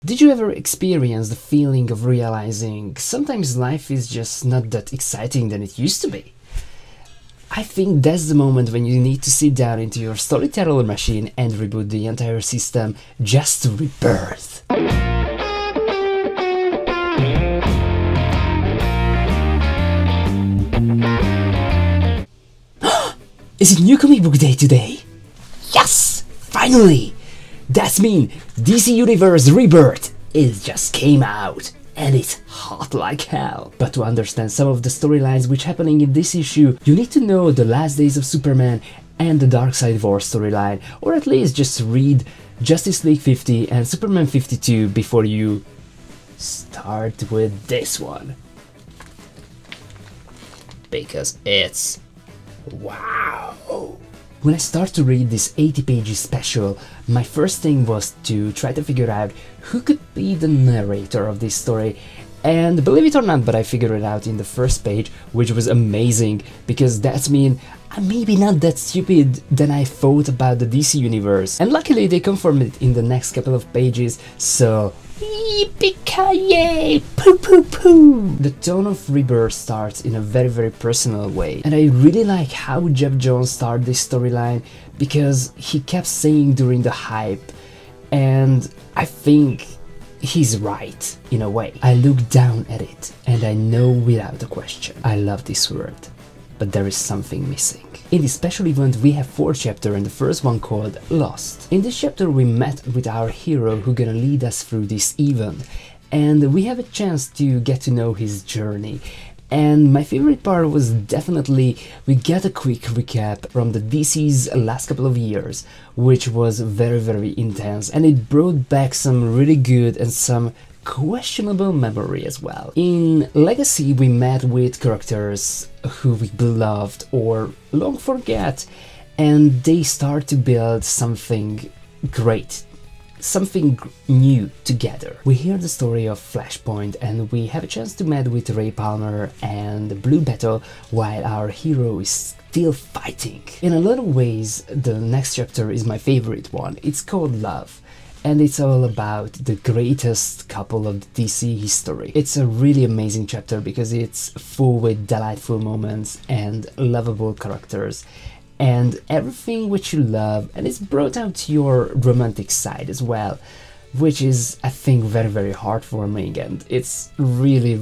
Did you ever experience the feeling of realizing sometimes life is just not that exciting than it used to be? I think that's the moment when you need to sit down into your storyteller machine and reboot the entire system just to rebirth. Is it New Comic Book Day today? Yes! Finally! That's mean DC Universe Rebirth just came out and it's hot like hell. But to understand some of the storylines which happening in this issue, you need to know the Last Days of Superman and the Darkseid War storyline, or at least just read Justice League 50 and Superman 52 before you start with this one. Because it's wow! When I start to read this 80 pages special, my first thing was to try to figure out who could be the narrator of this story, and believe it or not, but I figured it out in the first page, which was amazing, because that's mean I'm maybe not that stupid than I thought about the DC universe, and luckily they confirmed it in the next couple of pages, so yippee-ki-yay! Poo poo poo! The tone of Rebirth starts in a very personal way, and I really like how Jeff Jones started this storyline, because he kept saying during the hype, and I think he's right, in a way. I look down at it, and I know without a question, I love this world, but there is something missing. In this special event we have 4 chapters, and the first one called Lost. In this chapter we met with our hero who gonna lead us through this event, and we have a chance to get to know his journey. And my favorite part was definitely we get a quick recap from the DC's last couple of years, which was very intense, and it brought back some really good and some questionable memory as well. In Legacy we met with characters who we beloved or long forget, and they start to build something great, something new together. We hear the story of Flashpoint, and we have a chance to meet with Ray Palmer and Blue Beetle while our hero is still fighting. In a lot of ways the next chapter is my favorite one. It's called Love, and it's all about the greatest couple of DC history. It's a really amazing chapter because it's full with delightful moments and lovable characters and everything which you love, and it's brought out your romantic side as well, which is, I think, very heartwarming, and it's really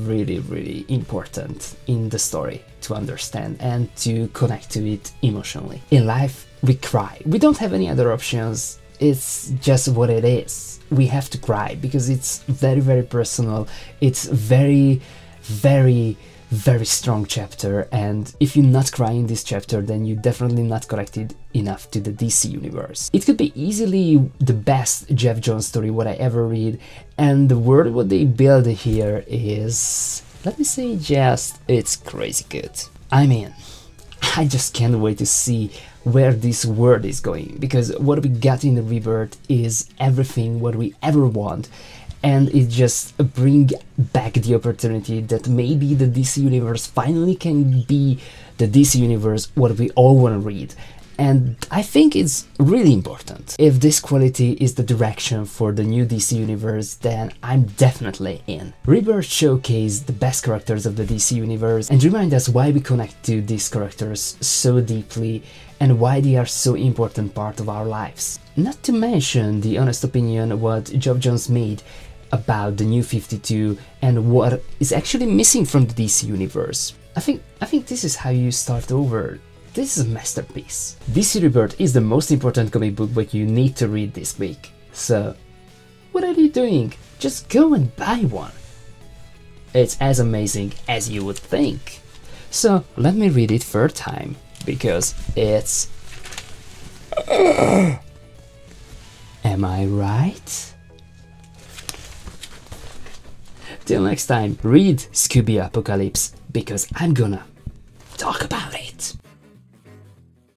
important in the story to understand and to connect to it emotionally. In life we cry, we don't have any other options. It's just what it is. We have to cry because it's very personal. It's very strong chapter, and if you not cry in this chapter, then you definitely not connected enough to the DC universe. It could be easily the best Jeff Jones story what I ever read, and the world what they build here is, let me say, just it's crazy good. I mean, I just can't wait to see where this world is going, because what we got in the Rebirth is everything what we ever want, and it just bring back the opportunity that maybe the DC universe finally can be the DC universe what we all want to read. And I think it's really important. If this quality is the direction for the new DC universe, then I'm definitely in. Rebirth showcased the best characters of the DC universe and remind us why we connect to these characters so deeply and why they are so important part of our lives. Not to mention the honest opinion what Geoff Johns made about the new 52 and what is actually missing from the DC universe. I think this is how you start over. This is a masterpiece. DC Rebirth is the most important comic book that you need to read this week. So, what are you doing? Just go and buy one. It's as amazing as you would think. So, let me read it third time, because it's... Am I right? Till next time, read Scooby Apocalypse, because I'm gonna talk about it.